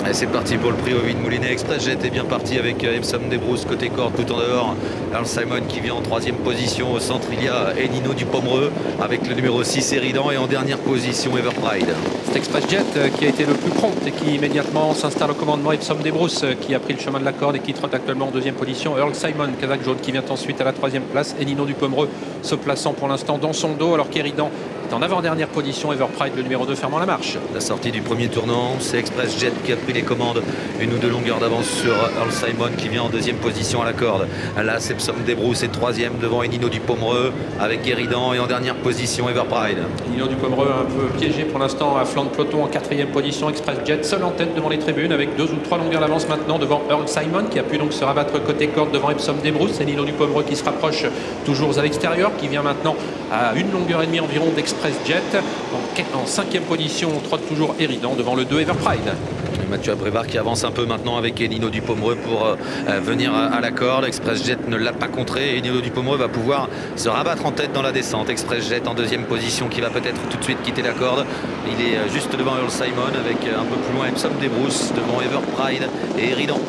Et c'est parti pour le prix Ovid Moulinet. Express Jet est bien parti avec Epsom Desbrousses côté corde tout en dehors. Earl Simon qui vient en troisième position. Au centre, il y a Enino Dupomereux avec le numéro 6 Eridan. Et en dernière position, Everpride. C'est Express Jet qui a été le plus prompt et qui immédiatement s'installe au commandement. Epsom Desbrousses qui a pris le chemin de la corde et qui trotte actuellement en deuxième position. Earl Simon, casaque jaune, qui vient ensuite à la troisième place. Enino Dupomereux se plaçant pour l'instant dans son dos alors qu'Eridan est en avant-dernière position. Everpride, le numéro 2, fermant la marche. La sortie du premier tournant, c'est Express Jet qui a pris les commandes. Une ou deux longueurs d'avance sur Earl Simon qui vient en deuxième position à la corde. Là, c'est Epsom Desbrousses est troisième devant Enino Dupomereux avec Eridan et en dernière position Everpride. Enino Dupomereux un peu piégé pour l'instant à flanc de peloton en quatrième position. Express Jet seul en tête devant les tribunes avec 2 ou 3 longueurs d'avance maintenant devant Earl Simon qui a pu donc se rabattre côté corde devant Epsom Desbrousses. Enino Dupomereux qui se rapproche toujours à l'extérieur, qui vient maintenant à 1 longueur et demie environ d'Express Jet. En cinquième position, on trotte toujours Eridan devant le 2 Everpride. Mathieu Abrévard qui avance un peu maintenant avec Enino Dupomereux pour venir à la corde. Express Jet ne l'a pas contré. Enino Dupomereux va pouvoir se rabattre en tête dans la descente. Express Jet en deuxième position qui va peut-être tout de suite quitter la corde. Il est juste devant Earl Simon avec un peu plus loin Epsom Desbrousses devant Everpride et Eridan.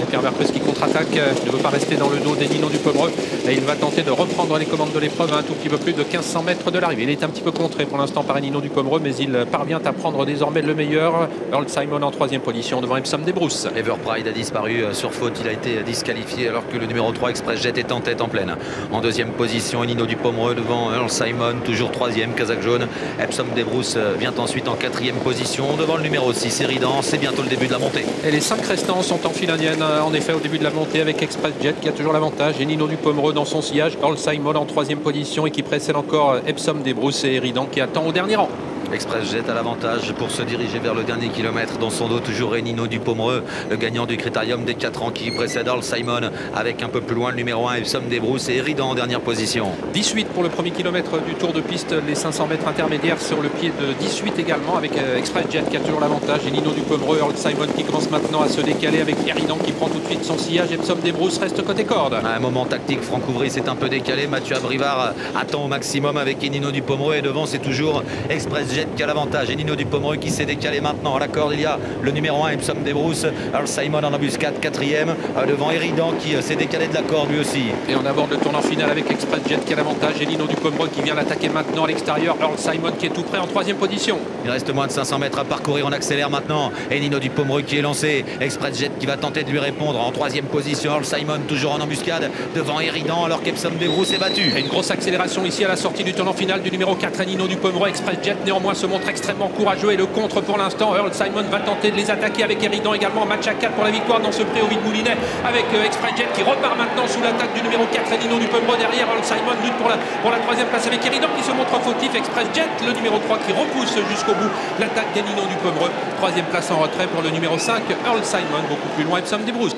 Pierre Vercruz qui contre-attaque, ne veut pas rester dans le dos d'Enino Dupomereux et il va tenter de reprendre les commandes de l'épreuve à un tout petit peu plus de 1500 mètres de l'arrivée. Il est un petit peu contré pour l'instant par Enino Dupomereux, mais il parvient à prendre désormais le meilleur. Earl Simon en troisième position devant Epsom Desbrousses. Everpride a disparu sur faute, il a été disqualifié alors que le numéro 3 Express Jet est en tête en pleine. En deuxième position, Enino Dupomereux devant Earl Simon, toujours troisième, casaque jaune. Epsom Desbrousses vient ensuite en quatrième position devant le numéro 6 Eridan. C'est bientôt le début de la montée. Et les 5 restants sont en file indienne en effet au début de la montée avec Express Jet qui a toujours l'avantage. Enino Dupomereux dans son sillage, Earl Simon en troisième position et qui précède encore Epsom Desbrousses et Eridan qui attend au dernier rang. Express Jet a l'avantage pour se diriger vers le dernier kilomètre. Dans son dos, toujours Enino Dupomereux, le gagnant du Critérium des 4 ans qui précède Earl Simon avec un peu plus loin le numéro 1 Epsom Desbrousses et Eridan en dernière position. 18 pour le premier kilomètre du Tour de Piste, les 500 mètres intermédiaires sur le pied de 18 également avec Express Jet qui a toujours l'avantage. Enino Dupomereux, Earl Simon qui commence maintenant à se décaler avec Eridan qui prend tout de suite son sillage. Epsom Desbrousses reste côté corde. Un moment tactique, Franck Ouvry s'est un peu décalé. Mathieu Abrivard attend au maximum avec Enino Dupomereux et devant c'est toujours Express Jet qui a l'avantage. Enino Dupomereux qui s'est décalé maintenant. À la corde, il y a le numéro 1 Epsom Desbrousses. Earl Simon en embuscade, quatrième. Devant Eridan qui s'est décalé de la corde lui aussi. Et on aborde le tournant final avec Express Jet qui a l'avantage. Enino Dupomereux qui vient l'attaquer maintenant à l'extérieur. Earl Simon qui est tout près en troisième position. Il reste moins de 500 mètres à parcourir. On accélère maintenant. Enino Dupomereux qui est lancé. Express Jet qui va tenter de lui répondre en troisième position. Earl Simon toujours en embuscade devant Eridan alors qu'Epsom Desbrousses est battu. Et une grosse accélération ici à la sortie du tournant final du numéro 4 Enino Dupomereux. Express Jet néanmoins se montre extrêmement courageux et le contre pour l'instant. Earl Simon va tenter de les attaquer avec Eridan également. Match à 4 pour la victoire dans ce prix Ovid Moulinet avec Express Jet qui repart maintenant sous l'attaque du numéro 4 Enino Dupomereux. Derrière Earl Simon lutte pour la troisième place avec Eridan qui se montre fautif. Express Jet le numéro 3 qui repousse jusqu'au bout l'attaque d'Enino Dupomereux. Troisième place en retrait pour le numéro 5 Earl Simon, beaucoup plus loin Epsom Desbrousses.